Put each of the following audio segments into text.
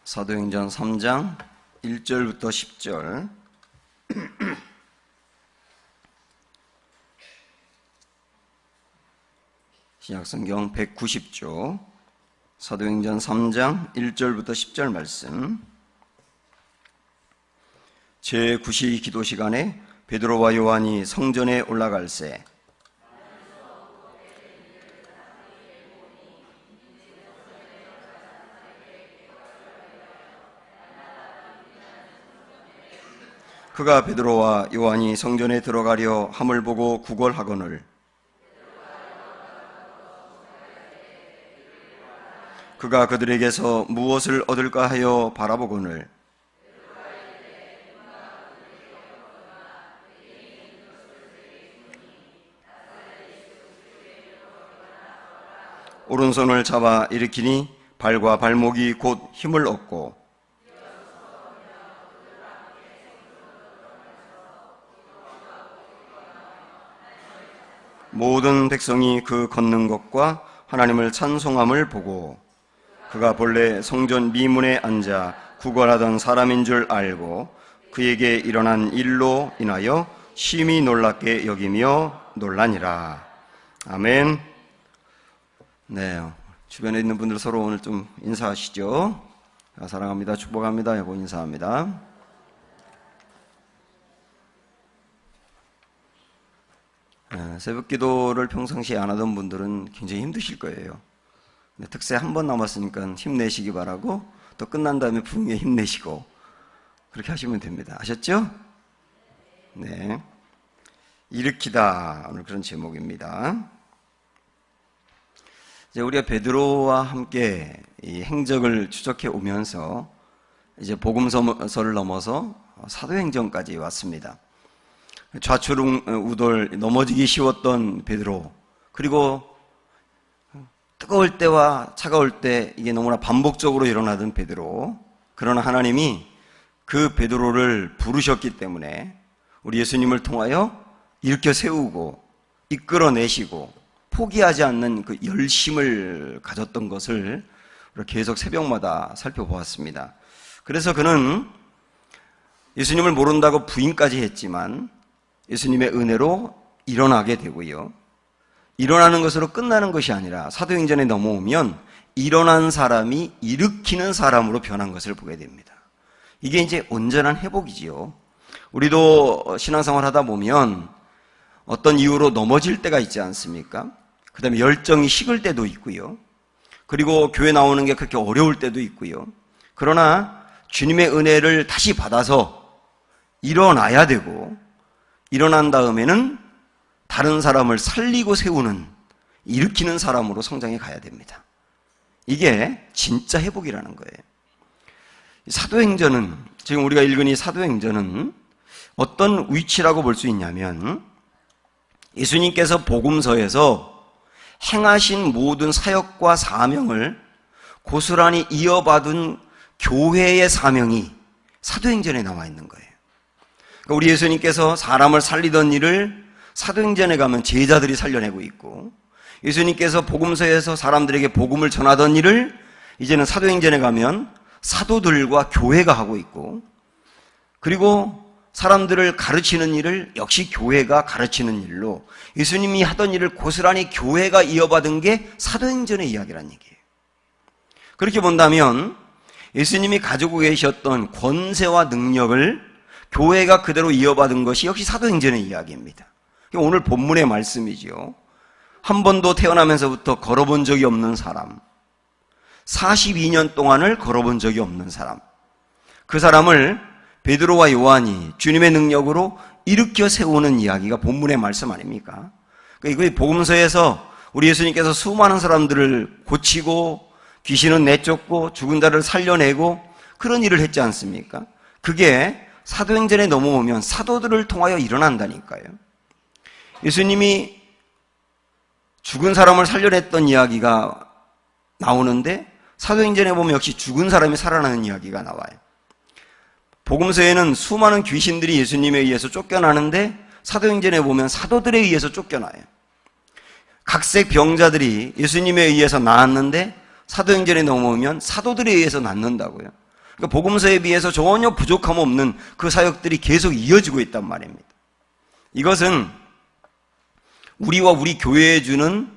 사도행전 3장 1절부터 10절. 신약성경 190조 사도행전 3장 1절부터 10절 말씀. 제9시 기도 시간에 베드로와 요한이 성전에 올라갈새 그가 베드로와 요한이 성전에 들어가려 함을 보고 구걸하거늘 그가 그들에게서 무엇을 얻을까 하여 바라보거늘 오른손을 잡아 일으키니 발과 발목이 곧 힘을 얻고 모든 백성이 그 걷는 것과 하나님을 찬송함을 보고 그가 본래 성전 미문에 앉아 구걸하던 사람인 줄 알고 그에게 일어난 일로 인하여 심히 놀랍게 여기며 놀라니라. 아멘. 네, 주변에 있는 분들 서로 오늘 좀 인사하시죠. 사랑합니다, 축복합니다 하고 인사합니다. 새벽 기도를 평상시에 안 하던 분들은 굉장히 힘드실 거예요. 특세 한 번 남았으니까 힘내시기 바라고, 또 끝난 다음에 부흥에 힘내시고 그렇게 하시면 됩니다. 아셨죠? 네, 일으키다, 오늘 그런 제목입니다. 이제 우리가 베드로와 함께 이 행적을 추적해 오면서 이제 복음서를 넘어서 사도행전까지 왔습니다. 좌초우돌 넘어지기 쉬웠던 베드로, 그리고 뜨거울 때와 차가울 때 이게 너무나 반복적으로 일어나던 베드로, 그러나 하나님이 그 베드로를 부르셨기 때문에 우리 예수님을 통하여 일으켜 세우고 이끌어내시고 포기하지 않는 그 열심을 가졌던 것을 계속 새벽마다 살펴보았습니다. 그래서 그는 예수님을 모른다고 부인까지 했지만 예수님의 은혜로 일어나게 되고요. 일어나는 것으로 끝나는 것이 아니라 사도행전에 넘어오면 일어난 사람이 일으키는 사람으로 변한 것을 보게 됩니다. 이게 이제 온전한 회복이지요. 우리도 신앙생활 하다 보면 어떤 이유로 넘어질 때가 있지 않습니까? 그 다음에 열정이 식을 때도 있고요. 그리고 교회 나오는 게 그렇게 어려울 때도 있고요. 그러나 주님의 은혜를 다시 받아서 일어나야 되고, 일어난 다음에는 다른 사람을 살리고 세우는, 일으키는 사람으로 성장해 가야 됩니다. 이게 진짜 회복이라는 거예요. 사도행전은, 지금 우리가 읽은 이 사도행전은 어떤 위치라고 볼 수 있냐면, 예수님께서 복음서에서 행하신 모든 사역과 사명을 고스란히 이어받은 교회의 사명이 사도행전에 나와 있는 거예요. 우리 예수님께서 사람을 살리던 일을 사도행전에 가면 제자들이 살려내고 있고, 예수님께서 복음서에서 사람들에게 복음을 전하던 일을 이제는 사도행전에 가면 사도들과 교회가 하고 있고, 그리고 사람들을 가르치는 일을 역시 교회가 가르치는 일로 예수님이 하던 일을 고스란히 교회가 이어받은 게 사도행전의 이야기란 얘기예요. 그렇게 본다면 예수님이 가지고 계셨던 권세와 능력을 교회가 그대로 이어받은 것이 역시 사도행전의 이야기입니다. 오늘 본문의 말씀이지요. 한 번도 태어나면서부터 걸어본 적이 없는 사람, 42년 동안을 걸어본 적이 없는 사람, 그 사람을 베드로와 요한이 주님의 능력으로 일으켜 세우는 이야기가 본문의 말씀 아닙니까? 이거 복음서에서 우리 예수님께서 수많은 사람들을 고치고 귀신은 내쫓고 죽은 자를 살려내고 그런 일을 했지 않습니까? 그게 사도행전에 넘어오면 사도들을 통하여 일어난다니까요. 예수님이 죽은 사람을 살려냈던 이야기가 나오는데 사도행전에 보면 역시 죽은 사람이 살아나는 이야기가 나와요. 복음서에는 수많은 귀신들이 예수님에 의해서 쫓겨나는데 사도행전에 보면 사도들에 의해서 쫓겨나요. 각색 병자들이 예수님에 의해서 나았는데 사도행전에 넘어오면 사도들에 의해서 낫는다고요. 그러니까 복음서에 비해서 전혀 부족함 없는 그 사역들이 계속 이어지고 있단 말입니다. 이것은 우리와 우리 교회에 주는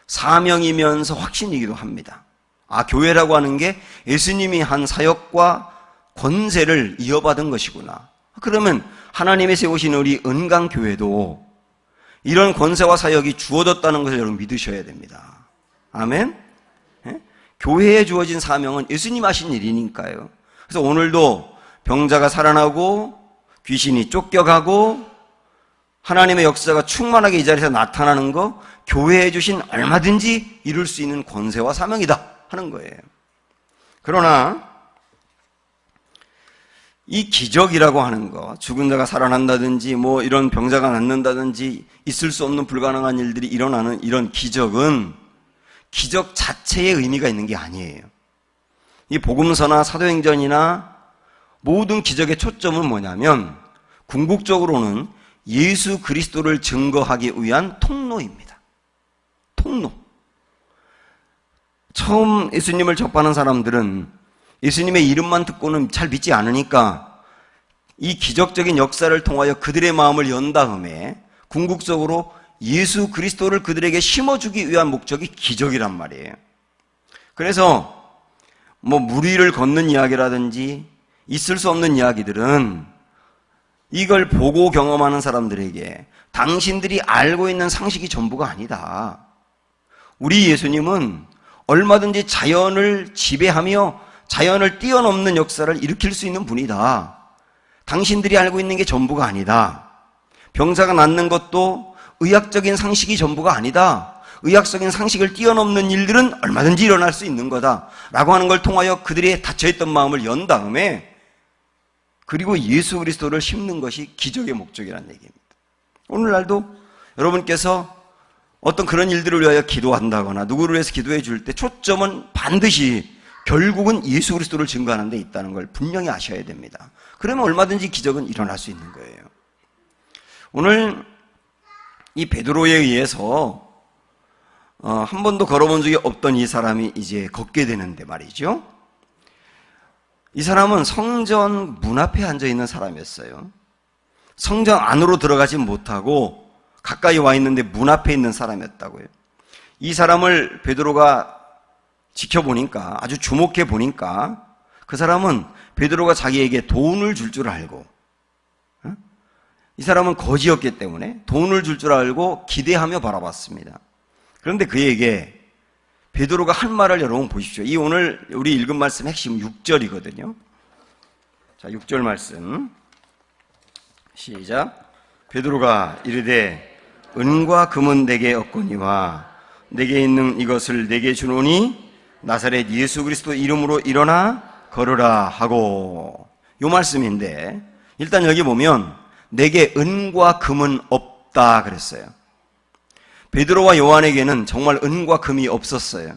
사명이면서 확신이기도 합니다. 아, 교회라고 하는 게 예수님이 한 사역과 권세를 이어받은 것이구나. 그러면 하나님이 세우신 우리 은강교회도 이런 권세와 사역이 주어졌다는 것을 여러분 믿으셔야 됩니다. 아멘? 예? 교회에 주어진 사명은 예수님 하신 일이니까요. 그래서 오늘도 병자가 살아나고 귀신이 쫓겨가고 하나님의 역사가 충만하게 이 자리에서 나타나는 거 교회에 주신 얼마든지 이룰 수 있는 권세와 사명이다 하는 거예요. 그러나 이 기적이라고 하는 거, 죽은 자가 살아난다든지 뭐 이런 병자가 낫는다든지 있을 수 없는 불가능한 일들이 일어나는 이런 기적은 기적 자체의 의미가 있는 게 아니에요. 이 복음서나 사도행전이나 모든 기적의 초점은 뭐냐면 궁극적으로는 예수 그리스도를 증거하기 위한 통로입니다. 통로. 처음 예수님을 접하는 사람들은 예수님의 이름만 듣고는 잘 믿지 않으니까 이 기적적인 역사를 통하여 그들의 마음을 연 다음에 궁극적으로 예수 그리스도를 그들에게 심어주기 위한 목적이 기적이란 말이에요. 그래서 뭐 물 위를 걷는 이야기라든지 있을 수 없는 이야기들은 이걸 보고 경험하는 사람들에게 당신들이 알고 있는 상식이 전부가 아니다. 우리 예수님은 얼마든지 자연을 지배하며 자연을 뛰어넘는 역사를 일으킬 수 있는 분이다. 당신들이 알고 있는 게 전부가 아니다. 병자가 낫는 것도 의학적인 상식이 전부가 아니다. 의학적인 상식을 뛰어넘는 일들은 얼마든지 일어날 수 있는 거다 라고 하는 걸 통하여 그들의 닫혀있던 마음을 연 다음에 그리고 예수 그리스도를 심는 것이 기적의 목적이라는 얘기입니다. 오늘날도 여러분께서 어떤 그런 일들을 위하여 기도한다거나 누구를 위해서 기도해 줄 때 초점은 반드시 결국은 예수 그리스도를 증거하는 데 있다는 걸 분명히 아셔야 됩니다. 그러면 얼마든지 기적은 일어날 수 있는 거예요. 오늘 이 베드로에 의해서 한 번도 걸어본 적이 없던 이 사람이 이제 걷게 되는데 말이죠. 이 사람은 성전 문 앞에 앉아있는 사람이었어요. 성전 안으로 들어가지 못하고 가까이 와 있는데 문 앞에 있는 사람이었다고요. 이 사람을 베드로가 지켜보니까, 아주 주목해 보니까 그 사람은 베드로가 자기에게 돈을 줄 줄 알고, 이 사람은 거지였기 때문에 돈을 줄 줄 알고 기대하며 바라봤습니다. 그런데 그에게 베드로가 한 말을 여러분 보십시오. 이 오늘 우리 읽은 말씀 핵심 6절이거든요. 자, 6절 말씀 시작. 베드로가 이르되 은과 금은 내게 없거니와 내게 있는 이것을 내게 주노니 나사렛 예수 그리스도 이름으로 일어나 걸으라 하고, 요 말씀인데 일단 여기 보면 내게 은과 금은 없다 그랬어요. 베드로와 요한에게는 정말 은과 금이 없었어요.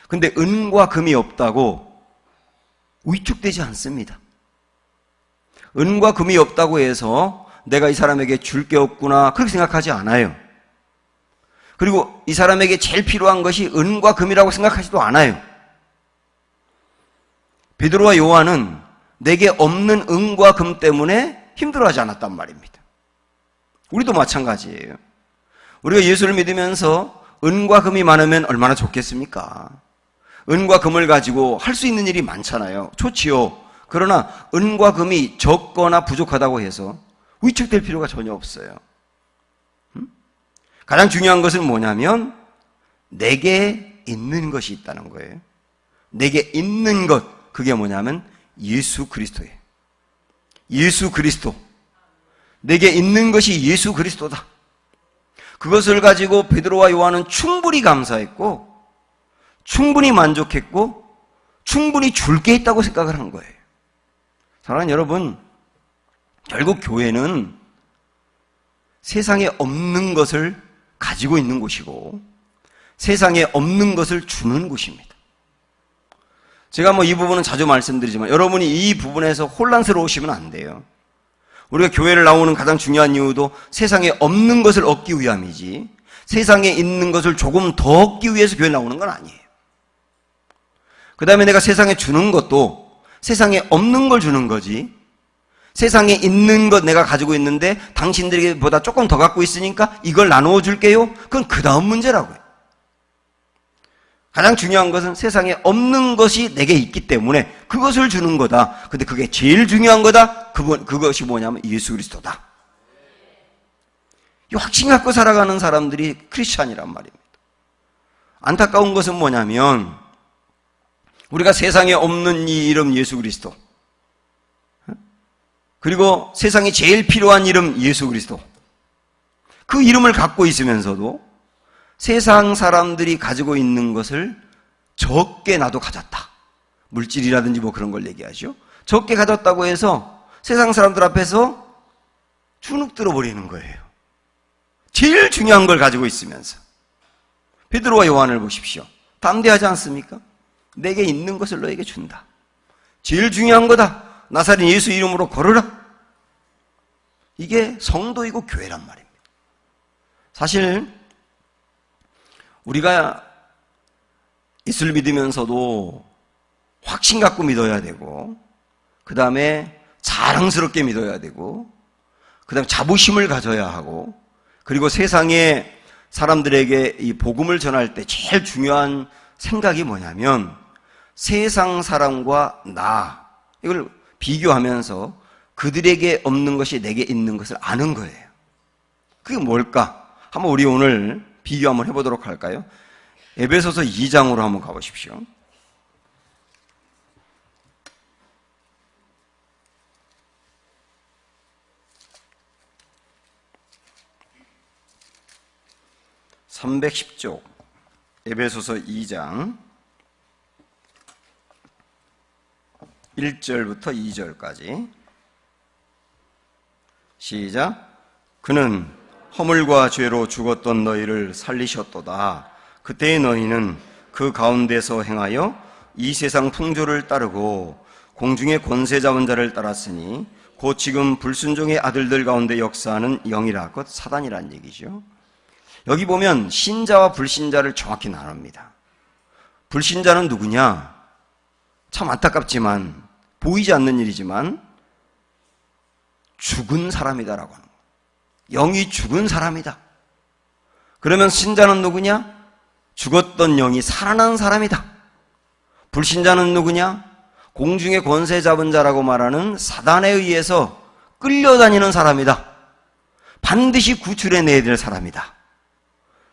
근데 은과 금이 없다고 위축되지 않습니다. 은과 금이 없다고 해서 내가 이 사람에게 줄 게 없구나 그렇게 생각하지 않아요. 그리고 이 사람에게 제일 필요한 것이 은과 금이라고 생각하지도 않아요. 베드로와 요한은 내게 없는 은과 금 때문에 힘들어하지 않았단 말입니다. 우리도 마찬가지예요. 우리가 예수를 믿으면서 은과 금이 많으면 얼마나 좋겠습니까? 은과 금을 가지고 할 수 있는 일이 많잖아요. 좋지요. 그러나 은과 금이 적거나 부족하다고 해서 위축될 필요가 전혀 없어요. 가장 중요한 것은 뭐냐면 내게 있는 것이 있다는 거예요. 내게 있는 것, 그게 뭐냐면 예수 그리스도예요. 예수 그리스도. 내게 있는 것이 예수 그리스도다. 그것을 가지고 베드로와 요한은 충분히 감사했고 충분히 만족했고 충분히 줄 게 있다고 생각을 한 거예요. 사랑하는 여러분, 결국 교회는 세상에 없는 것을 가지고 있는 곳이고 세상에 없는 것을 주는 곳입니다. 제가 이 부분은 자주 말씀드리지만 여러분이 이 부분에서 혼란스러우시면 안 돼요. 우리가 교회를 나오는 가장 중요한 이유도 세상에 없는 것을 얻기 위함이지 세상에 있는 것을 조금 더 얻기 위해서 교회 나오는 건 아니에요. 그 다음에 내가 세상에 주는 것도 세상에 없는 걸 주는 거지. 세상에 있는 것 내가 가지고 있는데 당신들보다 조금 더 갖고 있으니까 이걸 나누어 줄게요. 그건 그 다음 문제라고요. 가장 중요한 것은 세상에 없는 것이 내게 있기 때문에 그것을 주는 거다. 근데 그게 제일 중요한 거다. 그것이 뭐냐면 예수 그리스도다. 이 확신 갖고 살아가는 사람들이 크리스찬이란 말입니다. 안타까운 것은 뭐냐면 우리가 세상에 없는 이 이름 예수 그리스도, 그리고 세상에 제일 필요한 이름 예수 그리스도, 그 이름을 갖고 있으면서도 세상 사람들이 가지고 있는 것을 적게 나도 가졌다. 물질이라든지 뭐 그런 걸 얘기하죠. 적게 가졌다고 해서 세상 사람들 앞에서 주눅 들어버리는 거예요. 제일 중요한 걸 가지고 있으면서. 베드로와 요한을 보십시오. 담대하지 않습니까? 내게 있는 것을 너에게 준다. 제일 중요한 거다. 나사렛 예수 이름으로 걸으라. 이게 성도이고 교회란 말입니다. 사실 우리가 예수를 믿으면서도 확신 갖고 믿어야 되고, 그 다음에 자랑스럽게 믿어야 되고, 그 다음에 자부심을 가져야 하고, 그리고 세상에 사람들에게 이 복음을 전할 때 제일 중요한 생각이 뭐냐면 세상 사람과 나, 이걸 비교하면서 그들에게 없는 것이 내게 있는 것을 아는 거예요. 그게 뭘까? 한번 우리 오늘 비교 한번 해보도록 할까요? 에베소서 2장으로 한번 가보십시오. (310쪽) 에베소서 2장 1절부터 2절까지 시작. 그는 허물과 죄로 죽었던 너희를 살리셨도다. 그때의 너희는 그 가운데서 행하여 이 세상 풍조를 따르고 공중의 권세 잡은 자를 따랐으니 곧 지금 불순종의 아들들 가운데 역사하는 영이라, 곧 사단이란 얘기죠. 여기 보면 신자와 불신자를 정확히 나눕니다. 불신자는 누구냐? 참 안타깝지만 보이지 않는 일이지만 죽은 사람이다라고 하는 거예요. 영이 죽은 사람이다. 그러면 신자는 누구냐? 죽었던 영이 살아난 사람이다. 불신자는 누구냐? 공중의 권세 잡은 자라고 말하는 사단에 의해서 끌려다니는 사람이다. 반드시 구출해내야 될 사람이다.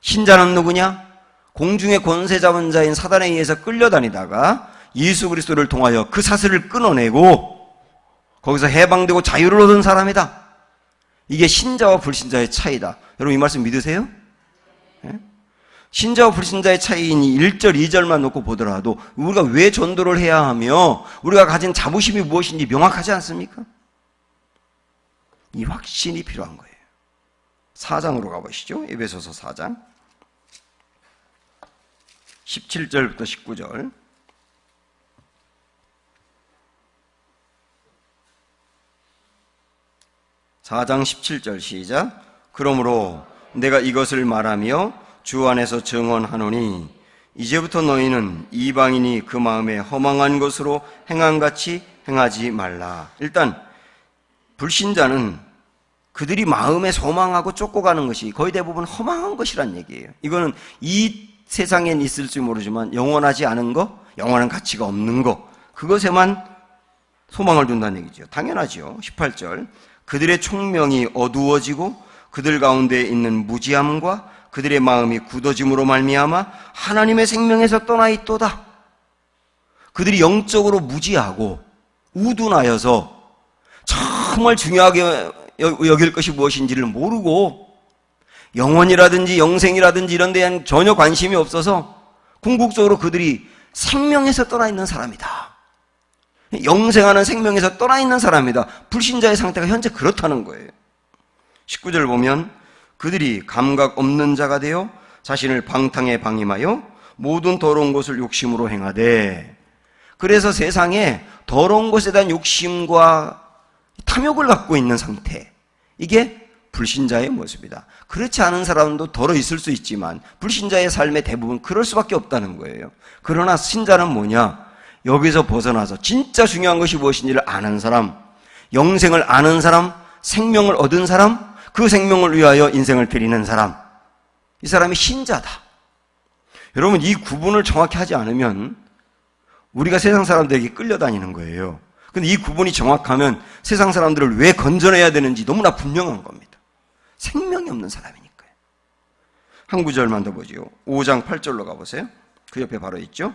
신자는 누구냐? 공중의 권세 잡은 자인 사단에 의해서 끌려다니다가 예수 그리스도를 통하여 그 사슬을 끊어내고 거기서 해방되고 자유를 얻은 사람이다. 이게 신자와 불신자의 차이다. 여러분 이 말씀 믿으세요? 네? 신자와 불신자의 차이인 1절, 2절만 놓고 보더라도 우리가 왜 전도를 해야 하며 우리가 가진 자부심이 무엇인지 명확하지 않습니까? 이 확신이 필요한 거예요. 4장으로 가보시죠. 에베소서 4장 17절부터 19절. (4장 17절) 시작. 그러므로 내가 이것을 말하며 주 안에서 증언하노니 이제부터 너희는 이방인이 그 마음에 허망한 것으로 행함같이 행하지 말라. 일단 불신자는 그들이 마음에 소망하고 쫓고 가는 것이 거의 대부분 허망한 것이란 얘기예요. 이거는 이 세상엔 있을지 모르지만 영원하지 않은 거, 영원한 가치가 없는 거, 그것에만 소망을 둔다는 얘기죠. 당연하죠. 18절. 그들의 총명이 어두워지고 그들 가운데 있는 무지함과 그들의 마음이 굳어짐으로 말미암아 하나님의 생명에서 떠나 있도다. 그들이 영적으로 무지하고 우둔하여서 정말 중요하게 여길 것이 무엇인지를 모르고 영혼이라든지 영생이라든지 이런 데에는 전혀 관심이 없어서 궁극적으로 그들이 생명에서 떠나 있는 사람이다. 영생하는 생명에서 떠나 있는 사람이다. 불신자의 상태가 현재 그렇다는 거예요. 19절 보면 그들이 감각 없는 자가 되어 자신을 방탕에 방임하여 모든 더러운 것을 욕심으로 행하되, 그래서 세상에 더러운 것에 대한 욕심과 탐욕을 갖고 있는 상태, 이게 불신자의 모습이다. 그렇지 않은 사람도 덜어 있을 수 있지만 불신자의 삶의 대부분 그럴 수밖에 없다는 거예요. 그러나 신자는 뭐냐? 여기서 벗어나서 진짜 중요한 것이 무엇인지를 아는 사람, 영생을 아는 사람, 생명을 얻은 사람, 그 생명을 위하여 인생을 드리는 사람, 이 사람이 신자다. 여러분, 이 구분을 정확히 하지 않으면 우리가 세상 사람들에게 끌려다니는 거예요. 근데 이 구분이 정확하면 세상 사람들을 왜 건져내야 되는지 너무나 분명한 겁니다. 생명이 없는 사람이니까요. 한 구절만 더 보죠. 5장 8절로 가보세요. 그 옆에 바로 있죠.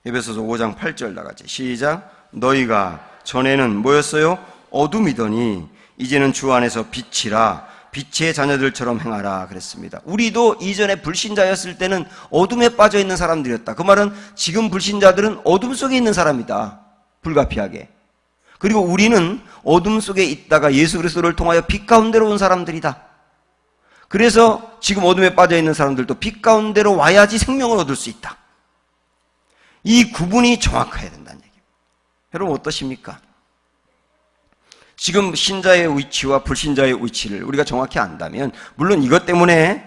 에베소서 5장 8절 나가지. 시작. 너희가 전에는 뭐였어요? 어둠이더니 이제는 주 안에서 빛이라 빛의 자녀들처럼 행하라 그랬습니다. 우리도 이전에 불신자였을 때는 어둠에 빠져 있는 사람들이었다. 그 말은 지금 불신자들은 어둠 속에 있는 사람이다. 불가피하게. 그리고 우리는 어둠 속에 있다가 예수 그리스도를 통하여 빛 가운데로 온 사람들이다. 그래서 지금 어둠에 빠져 있는 사람들도 빛 가운데로 와야지 생명을 얻을 수 있다. 이 구분이 정확해야 된다는 얘기입니다. 여러분 어떠십니까? 지금 신자의 위치와 불신자의 위치를 우리가 정확히 안다면, 물론 이것 때문에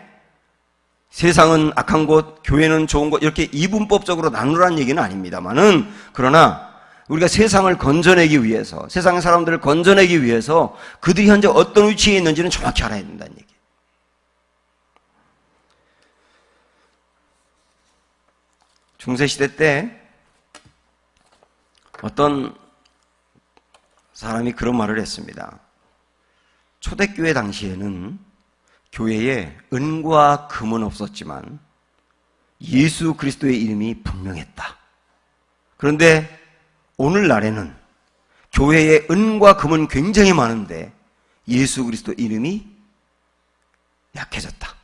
세상은 악한 곳, 교회는 좋은 곳, 이렇게 이분법적으로 나누라는 얘기는 아닙니다만은, 그러나 우리가 세상을 건져내기 위해서, 세상의 사람들을 건져내기 위해서 그들이 현재 어떤 위치에 있는지는 정확히 알아야 된다는 얘기예요. 중세시대 때 어떤 사람이 그런 말을 했습니다. 초대교회 당시에는 교회에 은과 금은 없었지만 예수 그리스도의 이름이 분명했다. 그런데 오늘날에는 교회에 은과 금은 굉장히 많은데 예수 그리스도 이름이 약해졌다.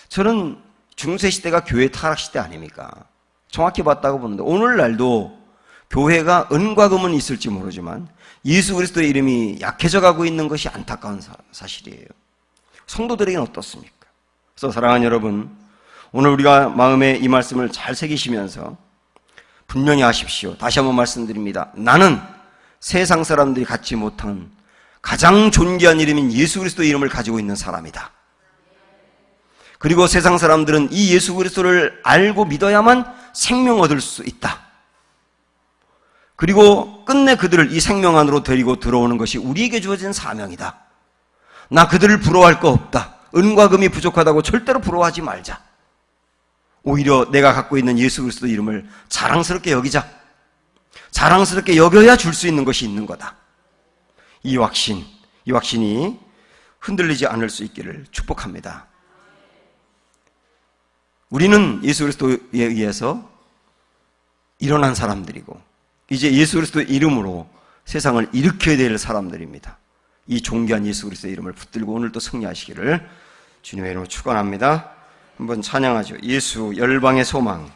저는 중세시대가 교회 타락시대 아닙니까? 정확히 봤다고 보는데 오늘날도 교회가 은과 금은 있을지 모르지만 예수 그리스도의 이름이 약해져 가고 있는 것이 안타까운 사실이에요. 성도들에게는 어떻습니까? 그래서 사랑하는 여러분, 오늘 우리가 마음에 이 말씀을 잘 새기시면서 분명히 하십시오. 다시 한번 말씀드립니다. 나는 세상 사람들이 갖지 못한 가장 존귀한 이름인 예수 그리스도의 이름을 가지고 있는 사람이다. 그리고 세상 사람들은 이 예수 그리스도를 알고 믿어야만 생명 얻을 수 있다. 그리고 끝내 그들을 이 생명 안으로 데리고 들어오는 것이 우리에게 주어진 사명이다. 나 그들을 부러워할 거 없다. 은과 금이 부족하다고 절대로 부러워하지 말자. 오히려 내가 갖고 있는 예수 그리스도 이름을 자랑스럽게 여기자. 자랑스럽게 여겨야 줄 수 있는 것이 있는 거다. 이 확신이 흔들리지 않을 수 있기를 축복합니다. 우리는 예수 그리스도에 의해서 일어난 사람들이고 이제 예수 그리스도의 이름으로 세상을 일으켜야 될 사람들입니다. 이 존귀한 예수 그리스도의 이름을 붙들고 오늘도 승리하시기를 주님의 이름으로 축원합니다. 한번 찬양하죠. 예수 열방의 소망.